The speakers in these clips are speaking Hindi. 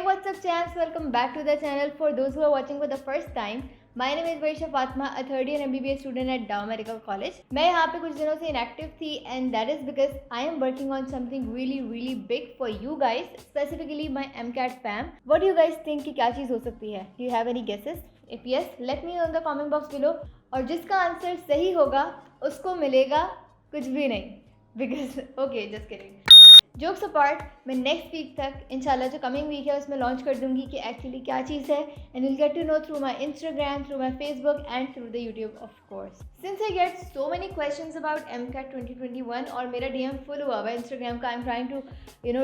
what's up champs? Welcome back to the channel. For those who are watching for the first time, my name is Vaisha Fatma, a third year MBBS student at Dow Medical College. मैं यहाँ पे कुछ दिनों से inactive थी and that is because I am working on something really big for you guys, specifically my MCAT fam. What do you guys think कि क्या चीज़ हो सकती है? Do you have any guesses? If yes, let me know in the comment box below. और जिसका आंसर सही होगा उसको मिलेगा कुछ भी नहीं. Because okay, just kidding. Jokes apart, मैं नेक्स्ट वीक तक इंशाल्लाह जो कमिंग वीक है उसमें लॉन्च कर दूंगी कि एक्चुअली क्या चीज़ है and will get to know through my Instagram, through my Facebook and through the YouTube of course. Since I get so many questions about MCAT 2021 और मेरा DM फुल हुआ हुआ है इंस्टाग्राम का. I am trying to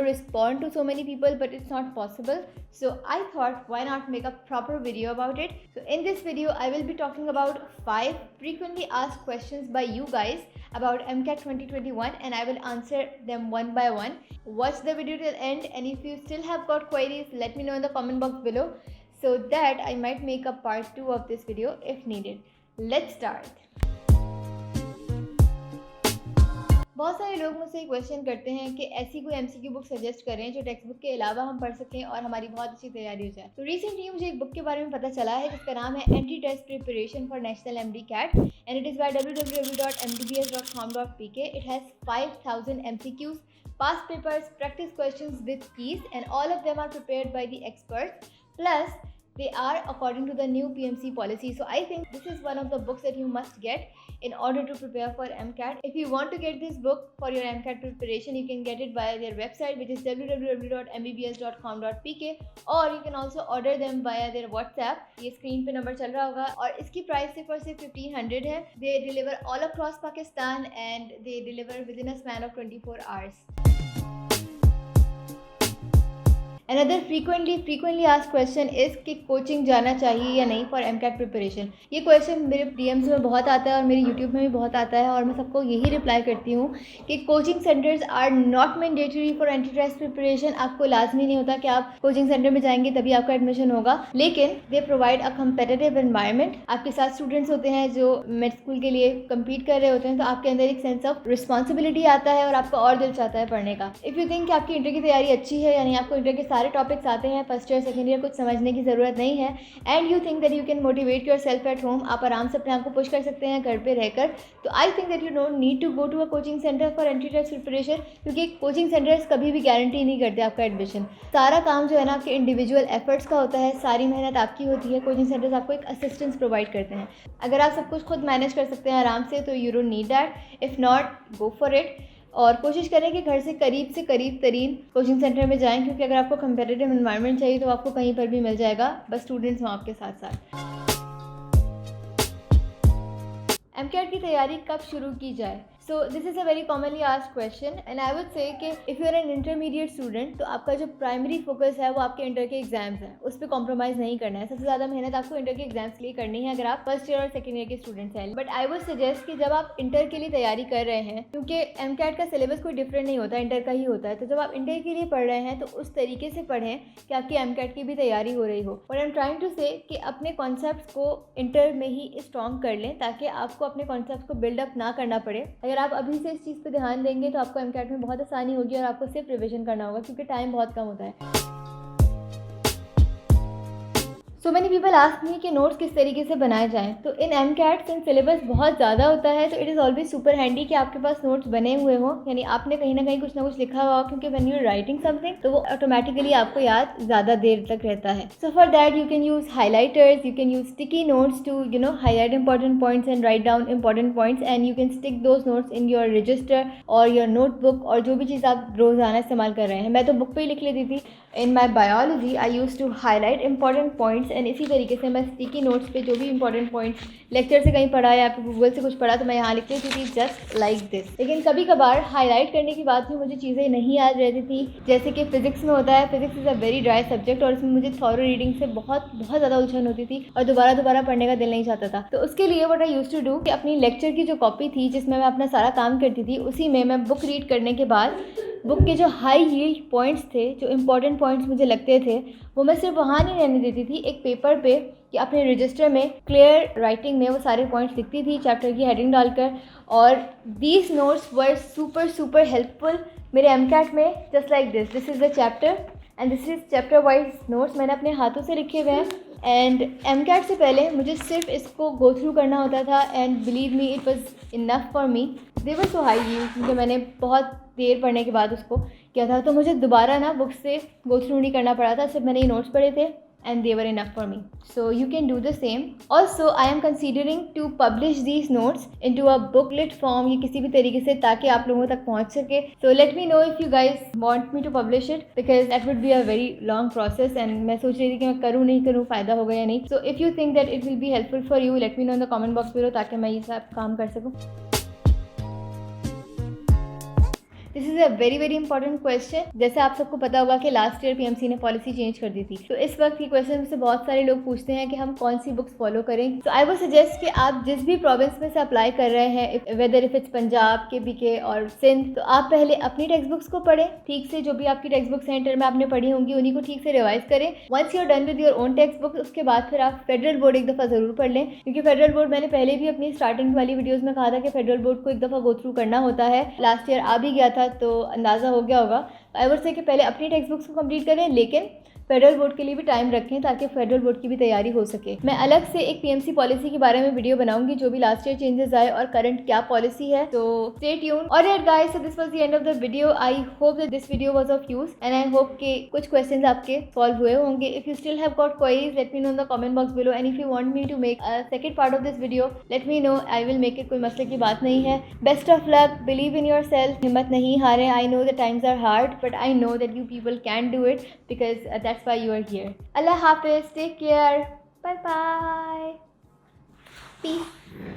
respond to so many people but it's not possible. So I thought why not make a proper video about it. So in this video I will be talking about 5 frequently asked questions by you guys about MCAT 2021 and I will answer them one by one. Watch the video till end and if you still have got queries let me know in the comment box below so that I might make a part 2 of this video if needed. Let's start. बहुत सारे लोग मुझसे क्वेश्चन करते हैं कि ऐसी कोई MCQ बुक सजेस्ट करें जो टेक्स्ट बुक के अलावा हम पढ़ सकें और हमारी बहुत अच्छी तैयारी हो जाए. तो रिसेंटली मुझे एक बुक के बारे में पता चला है जिसका नाम है entry test preparation for national MD-CAT and it is by www.mdbs.com.pk. It has 5000 MCQs, past papers, practice questions with keys and all of them are prepared by the experts. Plus they are according to the new PMC policy. So I think this is one of the books that you must get in order to prepare for MCAT. If you want to get this book for your MCAT preparation, you can get it via their website which is www.mbbs.com.pk or you can also order them via their WhatsApp. ये स्क्रीन पे नंबर चल रहा होगा और इसकी प्राइस सिर्फ और सिर्फ 1500 है. They deliver all across Pakistan and they deliver within a span of 24 hours. Another frequently asked question is कि कोचिंग जाना चाहिए या नहीं फॉर MCAT प्रिपरेशन. ये क्वेश्चन मेरे DMs में बहुत आता है और मेरे YouTube में भी बहुत आता है और मैं सबको यही रिप्लाई करती हूँ कि coaching centres are not mandatory for entry test preparation. आपको लाजमी नहीं होता कि आप कोचिंग सेंटर में जाएंगे तभी आपका एडमिशन होगा, लेकिन they provide a competitive environment. आपके साथ स्टूडेंट्स होते हैं जो मेड स्कूल के लिए कम्पीट कर रहे होते हैं तो आपके अंदर एक सेंस ऑफ रिस्पॉन्सिबिलिटी आता है और आपका और दिल चाहता है पढ़ने का. इफ़ यू थिंक कि आपकी इंटर की तैयारी अच्छी है यानी आपको इंटर के सारे टॉपिक्स आते हैं, फर्स्ट ईयर सेकेंड ईयर, कुछ समझने की ज़रूरत नहीं है and you think that you can motivate your self at home, आप आराम से अपने आप को पुश कर सकते हैं घर पे रहकर, तो I think that you don't need to go to a coaching centre for entry test preparation. क्योंकि कोचिंग सेंटर्स कभी भी गारंटी नहीं करते आपका एडमिशन. सारा काम जो है ना आपके इंडिविजुअल एफर्ट्स का होता है, सारी मेहनत आपकी होती है. कोचिंग सेंटर्स आपको एक असिस्टेंस प्रोवाइड करते हैं. अगर आप सब कुछ खुद मैनेज कर सकते हैं आराम से तो you don't need that. If not, go for it और कोशिश करें कि घर से करीब तरीन कोचिंग सेंटर में जाएं क्योंकि अगर आपको कंपेटिटिव एनवायरनमेंट चाहिए तो आपको कहीं पर भी मिल जाएगा, बस स्टूडेंट्स वहाँ आपके साथ साथ. MCAT की तैयारी कब शुरू की जाए? So this is a very commonly asked question and I would say कि if you are an intermediate student तो आपका जो प्राइमरी फोकस है वो आपके इंटर के एग्जाम्स हैं, उस पर कॉम्प्रोमाइज़ नहीं करना है. सबसे ज़्यादा मेहनत आपको इंटर के एग्जाम्स के लिए करनी है अगर आप फर्स्ट ईयर और सेकेंड ईयर के स्टूडेंट्स हैं. बट आई वुड सजेस्ट कि जब आप इंटर के लिए तैयारी कर रहे हैं, क्योंकि MCAT का सिलेबस कोई डिफरेंट नहीं होता, इंटर का ही होता है, तो जब आप इंटर के लिए पढ़ रहे हैं तो उस तरीके से पढ़ें कि आपकी MCAT की भी तैयारी हो रही हो. और आई एम ट्राइंग टू से कि अपने कॉन्सेप्ट्स को इंटर में ही स्ट्रॉन्ग कर लें ताकि आपको अपने कॉन्सेप्ट्स को बिल्डअप ना करना पड़े. अगर आप अभी से इस चीज़ पे ध्यान देंगे तो आपको MCAT में बहुत आसानी होगी और आपको सिर्फ रिवीजन करना होगा क्योंकि टाइम बहुत कम होता है. So many people ask me कि नोट्स किस तरीके से बनाए जाएं. तो इन MCAT सिंस सिलेबस बहुत ज़्यादा होता है तो it is always super handy कि आपके पास नोट्स बने हुए हों, यानी आपने कहीं ना कहीं कुछ ना कुछ लिखा हुआ हो क्योंकि when you are writing something तो वो ऑटोमेटिकली आपको याद ज़्यादा देर तक रहता है. So for that you can use highlighters, you can use sticky notes to highlight important points and write down important points and you can stick those notes in your register or your notebook और जो भी चीज़ आप रोज़ाना इस्तेमाल कर रहे हैं. मैं तो बुक पर ही लिख लेती थी. In my biology I use to highlight important points and इसी तरीके से मैं स्टिकी नोट्स पे जो भी इंपॉर्टेंट पॉइंट्स लेक्चर से कहीं पढ़ा या फिर गूगल से कुछ पढ़ा तो मैं यहाँ लिख लेती थी जस्ट लाइक दिस. लेकिन कभी कभार हाईलाइट करने की बात में मुझे चीज़ें नहीं याद रहती थी, जैसे कि फिजिक्स में होता है. Physics is a very dry subject और इसमें मुझे थॉरो रीडिंग से बहुत ज़्यादा उलझन होती थी और दोबारा पढ़ने का दिल नहीं चाहता था. तो उसके लिए what I used to do कि अपनी लेक्चर की जो कॉपी थी जिसमें मैं अपना सारा काम करती थी उसी में मैं बुक रीड करने के बाद बुक के जो हाई यील्ड पॉइंट्स थे, जो इंपॉर्टेंट पॉइंट्स मुझे लगते थे, वो मैं सिर्फ वहाँ नहीं रहने देती थी, एक पेपर पे कि अपने रजिस्टर में क्लियर राइटिंग में वो सारे पॉइंट्स लिखती थी चैप्टर की हेडिंग डालकर. और these notes were super helpful मेरे MCAT में. Just like this is the chapter and this is chapter wise notes, मैंने अपने हाथों से लिखे हुए हैं। एंड एमकैट से पहले मुझे सिर्फ इसको गो थ्रू करना होता था and believe me it was enough for me. They were so high views, क्योंकि मैंने बहुत देर पढ़ने के बाद उसको किया था, तो मुझे दोबारा ना बुक से गो थ्रू नहीं करना पड़ा था, सिर्फ मैंने ये नोट्स पढ़े थे and they were enough for me. So you can do the same. Also I am considering to publish these notes into a booklet form या किसी भी तरीके से, ताकि आप लोगों तक पहुंच सके. So let me know if you guys want me to publish it, because that would be a very long process and मैं सोच रही थी कि मैं करूँ नहीं करूँ, फ़ायदा होगा या नहीं. So if you think that it will be helpful for you, let me know in the comment box below, ताकि मैं ये सब काम कर सकूँ. This is a very important question. जैसे आप सबको पता होगा कि लास्ट ईयर पीएमसी ने पॉलिसी चेंज कर दी थी, तो इस वक्त ये क्वेश्चन मुझसे बहुत सारे लोग पूछते हैं कि हम कौन सी बुक्स फॉलो करें. तो आई वुड सजेस्ट कि आप जिस भी प्रोविंस में से अप्लाई कर रहे हैं, वेदर इफ इट्स पंजाब, के और सिंध, तो आप पहले अपनी टेक्स्ट बुक्स को पढ़ें ठीक से. जो भी आपकी टेक्स्ट बुक सेंटर में आपने पढ़ी होंगी उन्हीं को ठीक से रिवाइज करें. Once you are done with your own textbook, उसके बाद फिर आप फेडरल बोर्ड एक दफ़ा ज़रूर पढ़ लें, क्योंकि फेडरल बोर्ड मैंने पहले भी अपनी स्टार्टिंग वाली वीडियोज़ में कहा था कि फेडरल बोर्ड को एक दफ़ा गो थ्रू करना होता है. लास्ट ईयर आ भी गया था तो अंदाज़ा हो गया होगा. आई वुड से कि पहले अपनी टेक्स्ट बुक्स को कंप्लीट करें, लेकिन फेडरल बोर्ड के लिए भी टाइम रखें ताकि फेडरल बोर्ड की भी तैयारी हो सके. मैं अलग से एक पीएमसी पॉलिसी के बारे में वीडियो बनाऊंगी, जो भी लास्ट ईयर चेंजेस आए और करंट क्या पॉलिसी है. तो stay tune. Alright guys, so this was the end of the video. I hope that this video was of use and I hope कि कुछ क्वेश्चंस आपके सॉल्व हुए होंगे. If you still have got queries, let me know in the comment box below. And if you want me to make a second part of this video, let me know. I will make it. कोई मसले की बात नहीं है. Best of luck. Believe in yourself. हिम्मत नहीं हारें. I know the times are hard, but I know that you people can do it, because that's why you are here. Allah Hafiz, take care, bye bye, peace.